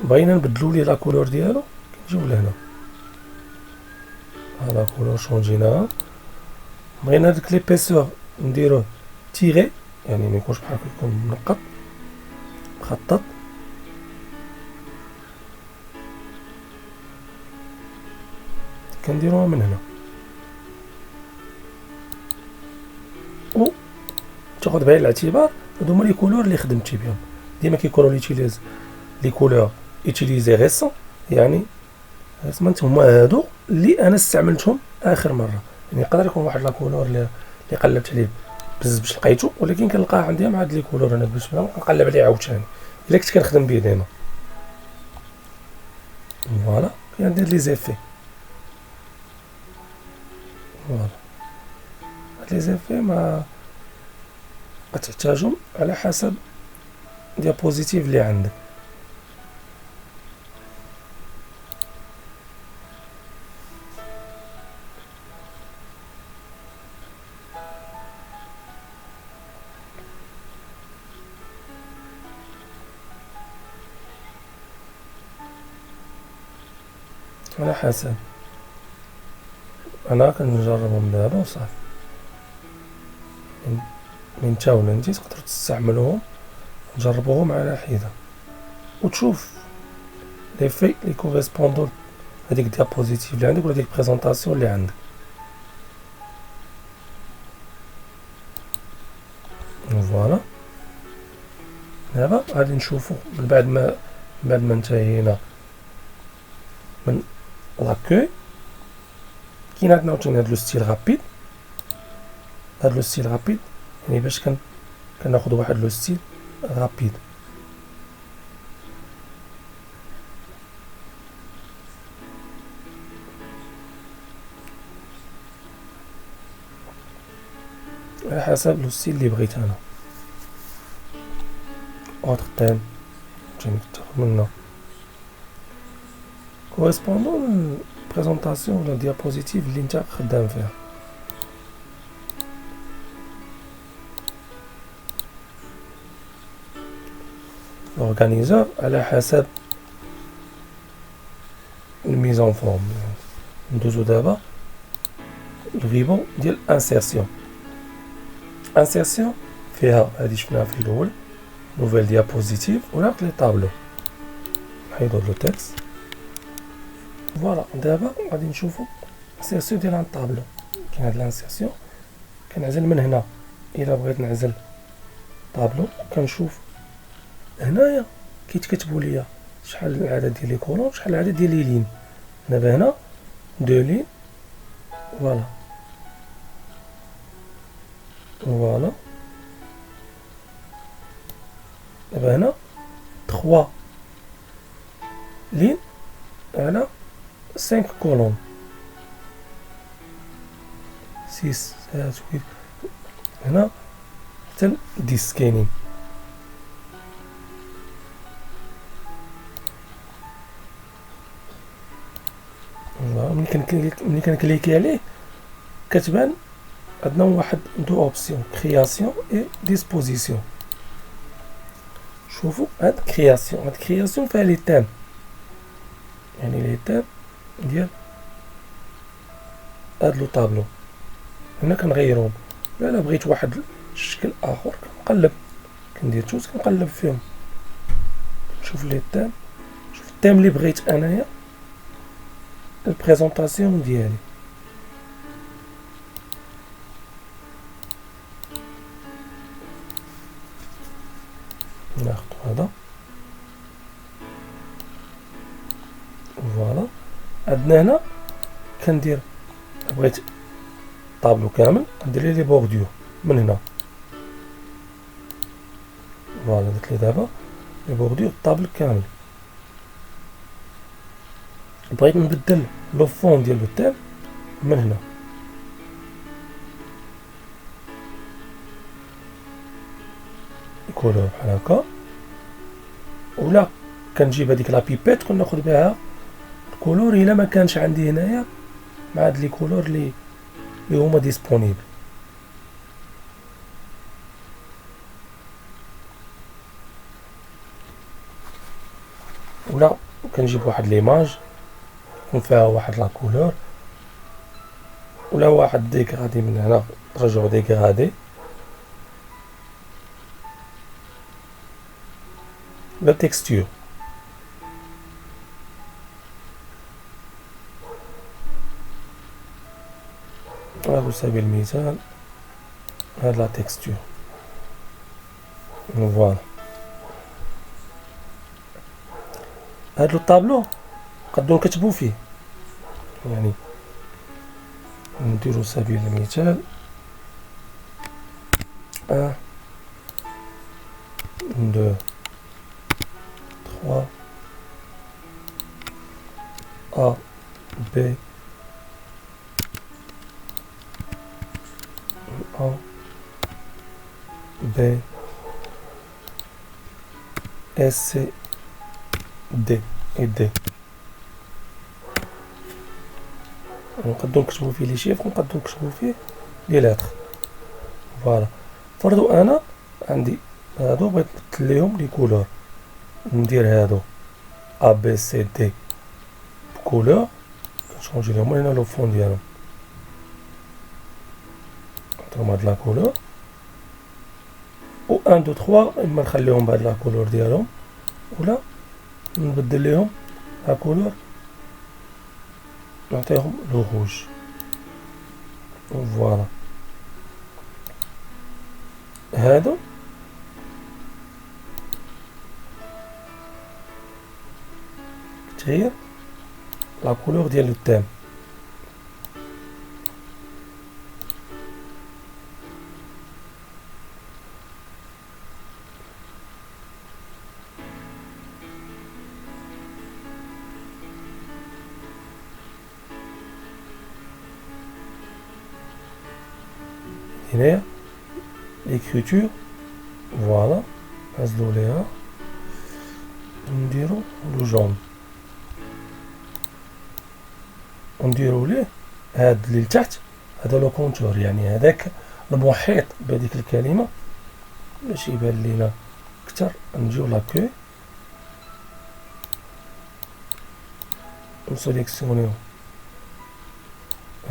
بغينا نبدلو ليه لا كولور ديالو كنجيو لهنا لا كولور شونجيناها. بغينا هاديك ليبيسور نديروه تيغي يعني ميكونش بحال هكا يكون منقط مخطط. كنديروها من هنا و تاخد بعين الاعتبار هادو هما لي كولور اللي خدمتي بهم. ديما كيكونوا ليتيليز لي كولور ايتيليزي ريسون يعني سمعت هما هادو اللي انا استعملتهم اخر مره. يعني يقدر يكون واحد لا كولور اللي قلبت عليه بزاف باش لقيتو ولكن كنلقاه عندي مع هاد لي كولور انا باش نقلب عليه عاوتاني الا كنت كنخدم بيه ديما. فوالا كندير لي زيفي فوالا هاد لي زيفي ما غتحتاجهم على حسب ديابوزيتيف اللي عندك. على حسب انا كنجربهم دابا وصافي. من نتا ولا انتي تقدروا تستعملوهم تجربوهم على حده وتشوف لي في لي كوريسبوندون هذيك ديابوزيتيف اللي عندك ولا ديك بريزونطاسيون اللي عندك. فوالا دابا غادي نشوفو من بعد ما انتهينا من لاكوي. كاين عندنا عاوتاني هاد لو ستيل رابيد. هاد لو ستيل رابيد يعني باش كناخد واحد لو ستيل رابيد. على حسب لو ستيل اللي بغيت انا. اوتر تيم جاني تاخد منه كوريسبوندون بريزونطاسيون ولا ديابوزيتيف اللي نتا خدام فيها. اورغانيزور على حسب الميزون فورم. ندوزو دابا الغيبون ديال انسيرسيون. انسيرسيون فيها هادي شفناها في الاول نوفيل ديابوزيتيف ولا لي طابلو. نحيدو لو تكست. فوالا دابا غادي نشوفو انسيرسيون ديال ان طابلو. كاين هاد الانسيرسيون كنعزل من هنا. الا بغيت نعزل طابلو كنشوف هنايا كيتكتبوا ليا شحال العدد ديال لي كولون شحال العدد ديال لي لين. دابا هنا دو لين فوالا فوالا. دابا هنا 3 لين على 5 كولون 6 7 8 هنا حتى 10 كاينين. ملي كنكليكي عليه كتبان عندنا واحد دو اوبسيون كرياسيون اي ديسبوزيسيون. شوفوا هاد كرياسيون فيها لي تام يعني لي تام ديال هاد لو طابلو. هنا كنغيرهم الا بغيت واحد الشكل اخر كنقلب كندير توت كنقلب فيهم نشوف لي تام. شوف التام اللي بغيت انايا البريزونطاسيون ديالي. ناخذ هذا فوالا. عندنا هنا كندير بغيت طابلو كامل ندير ليه لي بورديو من هنا فوالا. درت لي دابا لي بورديو الطابل كامل. بغيت نبدل لو فون ديال لو تيم من هنا كولور بحال هكا ولا كنجيب هذيك لا بيبيت كناخذ بها الكولور الا ما كانش عندي هنايا مع هاد لي كولور اللي هما ديسپونيبل. ولا كنجيب واحد ليماج يكون فيها واحد لا كولور ولا واحد ديغرادي من هنا ترجعو ديغرادي ولا تكستور. على سبيل المثال هاد لا تكستور فوالا. هاد لو طابلو نقدرو نكتبو فيه، يعني نديرو سبيل المثال 1 2 3 A B A B S C D et D. نقدرو نكتبو فيه لي شيفر ونقدرو نكتبو فيه لي لاتر فوالا. فرضوا انا عندي هادو بغيت نبدل ليهم لي كولور، ندير هادو ا بي سي دي بكولور كنشونجي ليهم هنا لو فون ديالهم نعطيهم هاد لا كولور و 1 2 3 اما نخليهم بهاد لا كولور ديالهم ولا نبدل ليهم لا كولور نعطيهم لو روج فوالا. هادو تغير لا كولور ديال التام هنايا ليكريتور فوالا. نزلو ليها نديرو لو جون ونديرو ليه هاد اللي لتحت هذا لو كونتور، يعني هذاك المحيط بهذيك الكلمه باش يبان لينا اكثر. نجيو لاكوي نسيليكسيونيو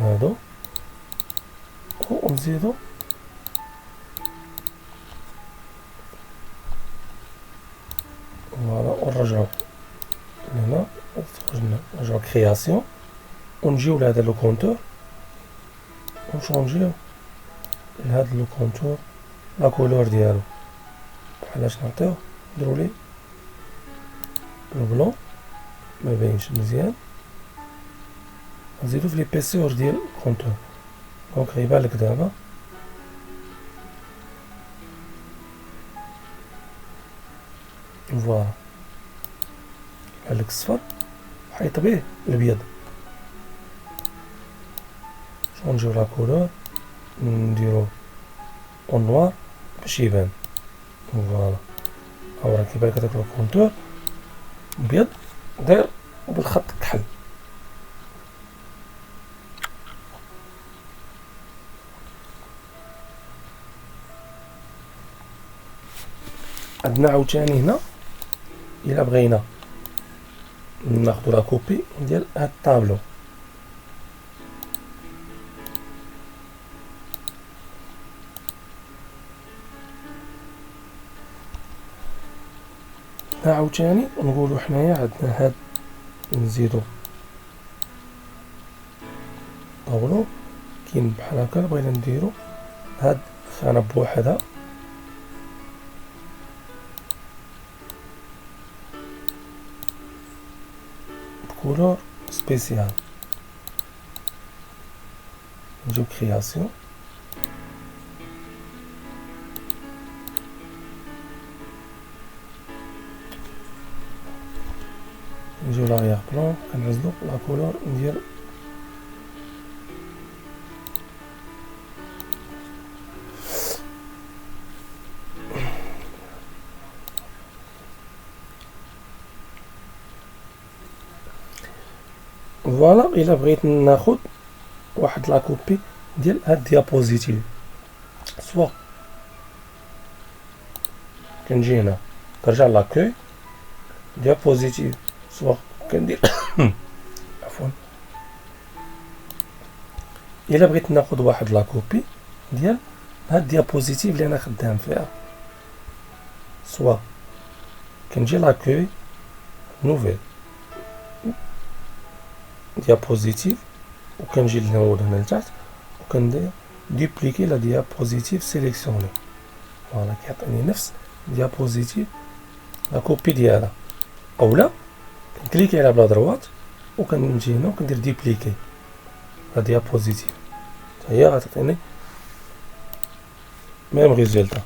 هادو ونزيدو فوالا ونرجعو هنا نرجعو كرياسيون ونجيو لهذا لو كونتور ونشونجيو لهذا لو كونتور لا كولور ديالو بحالاش نعطيو نديرو ليه لو بلون ما باينش مزيان نزيدو في ليبيسيور ديال الكونتور دونك غيبان لك دابا فوالا يبان لك الصفر حيط بيه الابيض. نجيو لا كولور نديرو اون نوار باش يبان فوالا. ها راه كيبان لك هداك الكونتور ابيض داير بالخط كحل. عندنا عاوتاني هنا الا بغينا ناخدو لا كوبي ديال هاد الطابلو عاوتاني نقولو حنايا عندنا هاد نزيدو طاولو كاين بحال هكا بغينا نديرو هاد خانة بوحدها بكولور سبيسيال نجيو كرياسيون نجيو لاغيغ بلون كنعزلو لا كولور ندير فوالا. الا بغيت ناخد واحد لا كوبي ديال هاد الديابوزيتيف سوا كنجي هنا كنرجع لاكوي ديابوزيتيف سوا كندير عفوا الا بغيت ناخذ واحد لا كوبي ديال هاد الديابوزيتيف اللي انا خدام فيها، سوا كنجي لاكوي نوفيل ديابوزيتيف وكنجي لهنا هنا لتحت وكندير دوبليكي لا ديابوزيتيف سيليكسيوني، فوالا كيعطيني نفس ديابوزيتيف لا كوبي ديالها. اولا كنكليكي على بلا دروات وكنجي هنا وكندير ديبليكي لا ديابوزيتيف، هي غتعطيني ميم ريزولتا.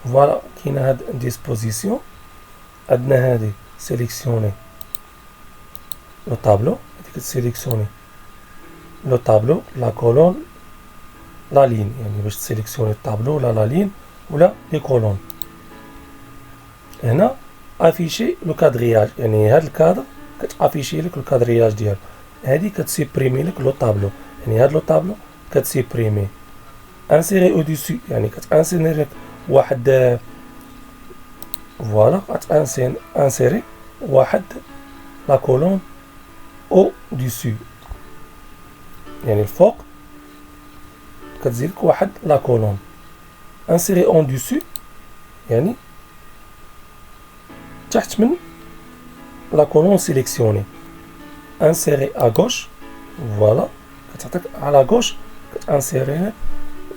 فوالا كاينه هاد ديسبوزيسيون، عندنا هادي سيليكسيوني لو طابلو، هادي كتسيليكسيوني لو طابلو لا كولون لا لين، يعني باش تسيليكسيوني الطابلو ولا لا لين ولا لي كولون. هنا افيشي لو كادرياج، يعني هاد الكادر كتافيشي لك لو كادرياج ديالو، هادي كتسيبريمي لك لو طابلو، يعني هاد لو طابلو كتسيبريمي. انسيري او ديسي يعني كتانسيري لك واحد، فوالا انسيري واحد لا كولون او ديسي، يعني الفوق كتزيدك واحد لا كولون. انسيري اون ديسي يعني تحت من لا كولون سيليكسيوني. انسيري ا غوش، فوالا كتعطيك على غوش كتانسيري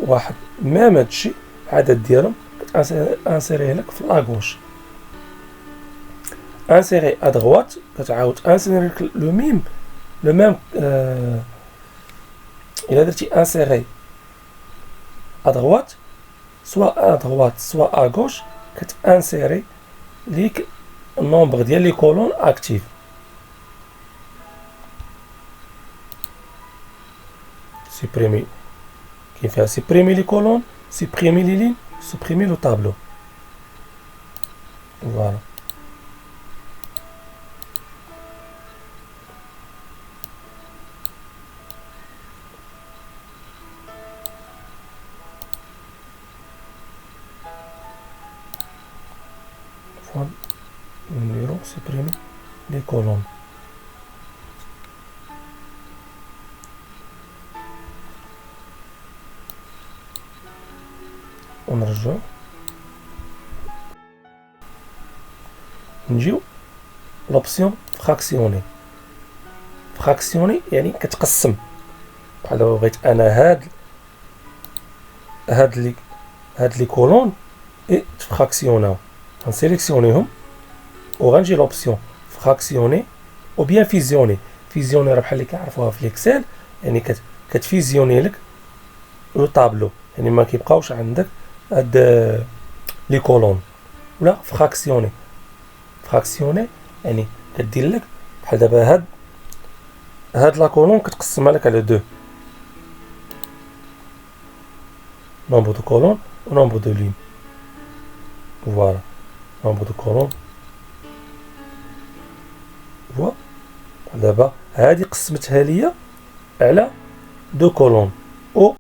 واحد ميم هادشي العدد ديالهم كتانسيريه لك في لا غوش. انسيري ا دغوات كتعاود انسيري لك لو ميم الا درتي انسيري ا دغوات سوا ا دغوات سوا ا غوش كتانسيري ليك النومبر ديال لي كولون اكتيف. سيبريمي كاين فيها سيبريمي لي كولون، سيبريمي لي لين، سيبريمي لو طابلو، فوالا. فوالا نديرو سيبريمي لي كولون. ونرجعو نجيو لوبسيون فراكسيوني. فراكسيوني يعني كتقسم، بحال دابا بغيت انا هاد لي كولون تفراكسيوناو، غنسيليكسيونيهم وغنجي لوبسيون فراكسيوني او بيان فيزيوني. فيزيوني راه بحال اللي كنعرفوها في ليكسيل، يعني كتفيزيوني لك لو طابلو، يعني ما كيبقاوش عندك هاد لي كولون. ولا فراكسيوني، فراكسيوني يعني كدير لك بحال دابا هاد لا كولون كتقسمها لك على دو، نومبر دو كولون و نومبر دو لين، فوالا نومبر دو كولون. فوالا دابا هادي قسمتها ليا على دو كولون.